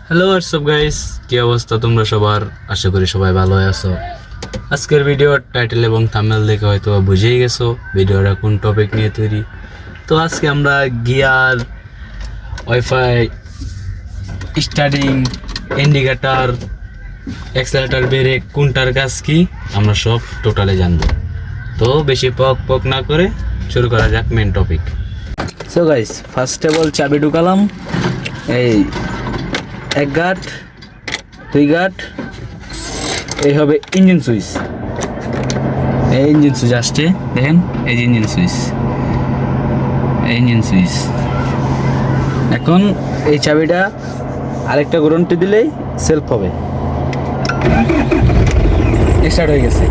Hello WhatsApp guys, কি অবস্থা তোমরা সবার? আশা করি সবাই ভালো আছো। আজকের ভিডিওর টাইটেল এবং থাম্বনেল দেখে হয়তো বুঝেই গেছো ভিডিওটা কোন টপিক নিয়ে তৈরি। তো আজকে আমরা gear, wifi, starting, indicator, accelerator, brake কোনটার কাজ কি আমরা সব টোটালে জানবো। তো বেশি পক না করে শুরু করা যাক main topic. So guys, first of all চাবি ঢুকালাম, এই এক গাঁট, দুই গাঁট, এই হবে ইঞ্জিন সুইচ। এই ইঞ্জিন সুইচ আসছে, দেখেন এই যে ইঞ্জিন সুইচ, এই ইঞ্জিন সুইচ। এখন এই চাবিটা আরেকটা গ্যারান্টি দিলেই সেলফ হবে, স্টার্ট হয়ে গেছে।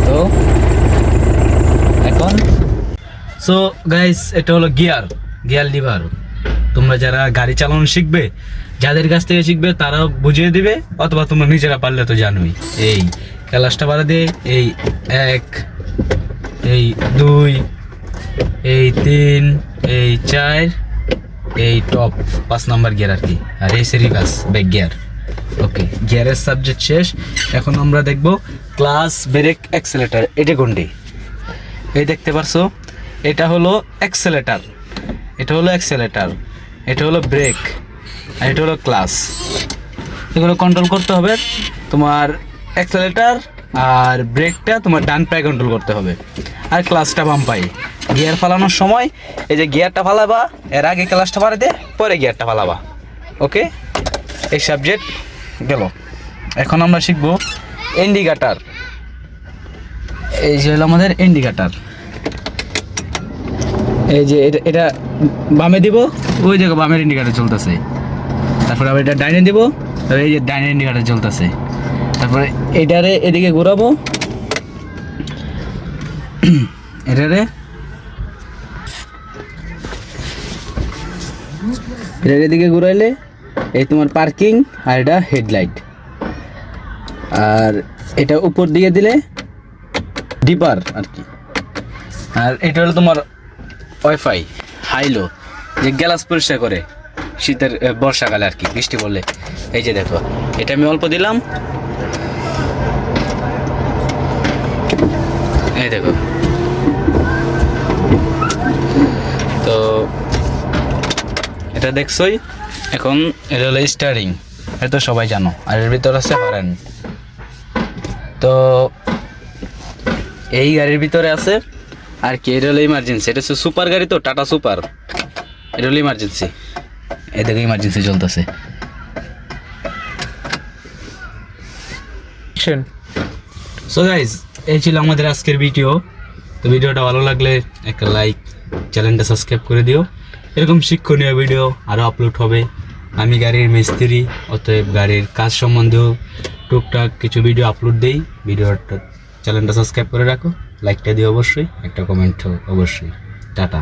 তো এখন সো গাইস, এটা হলো গিয়ার লিভার। তোমরা যারা গাড়ি চালানো শিখবে, যাদের কাছ থেকে শিখবে তারাও বুঝিয়ে দিবে, অথবা তোমরা নিজেরা পারলে তো জানোই। এই ক্লাসটা বাড়া দিয়ে এই 1, এই 2, এই 3, এই 4, এই টপ 5 নাম্বার গিয়ার আর কি, আর এই রিভার্স ব্যাক গিয়ার। ওকে, গিয়ারের সাবজেক্ট শেষ। এখন আমরা দেখব ক্লাস, ব্রেক, অ্যাক্সেলেটর। এটা কোনটি? এই দেখতে পারছো, এটা হলো অ্যাক্সেলেটর, এটা হলো অ্যাক্সেলেটর, এটা হলো ব্রেক, আর এটা হলো ক্লাস। এগুলো কন্ট্রোল করতে হবে তোমার। অ্যাক্সেলেটর আর ব্রেকটা তোমার ডান পায়ে কন্ট্রোল করতে হবে, আর ক্লাসটা বাম পায়ে। গিয়ার ফালানোর সময় এই যে গিয়ারটা ফালাবা, এর আগে ক্লাসটা বাড়াতে, পরে গিয়ারটা ফালাবা। ওকে, এই সাবজেক্ট গেল। এখন আমরা শিখবো ইন্ডিকেটর। এই যে হলো আমাদের ইন্ডিকেটর। এই যে এটা বামে দিব, ওই জায়গায় বামের ইন্ডিকেটর চলতেছে। তারপরে আবার এটা ডাইনে দিব, এই যে ডাইনের ইন্ডিকেটর চলতেছে। তারপরে এটারে এদিকে ঘোরাবো, এটারে এদিকে ঘুরাইলে এই তোমার পার্কিং, আর এটা হেডলাইট। আর এটা উপর দিয়ে দিলে ডিপার আর কি। আর এটা হলো তোমার ওয়াইফাই, হাইলো, যে গ্যালাস পরিষ্কার করে শীতের বর্ষাকালে আর কি, বৃষ্টি পড়লে। এই যে দেখো, এটা আমি অল্প দিলাম, এই দেখো। তো এটা দেখছোই। এখন এটা হলো স্টারিং, এটা তো সবাই জানো। আর এর ভিতর আছে হরেন। তো এই গাড়ির ভিতরে আছে আর কি, এটা হলো ইমার্জেন্সি। এটা হচ্ছে সুপার গাড়ি, তো টাটা সুপার। এটা হলো ইমার্জেন্সি, এদিকে ইমার্জেন্সি চলতেছে। সো গাইজ, এই ছিল আমাদের আজকের ভিডিও। তো ভিডিওটা ভালো লাগলে একটা লাইক, চ্যানেলটা সাবস্ক্রাইব করে দিও। এরকম শিক্ষণীয় ভিডিও আরও আপলোড হবে। আমি গাড়ির মিস্ত্রি, অতএব গাড়ির কাজ সম্বন্ধেও টুকটাক কিছু ভিডিও আপলোড দেই। ভিডিওটা চ্যানেলটা সাবস্ক্রাইব করে রাখো, লাইকটা দিও অবশ্যই, একটা কমেন্ট অবশ্যই। টাটা।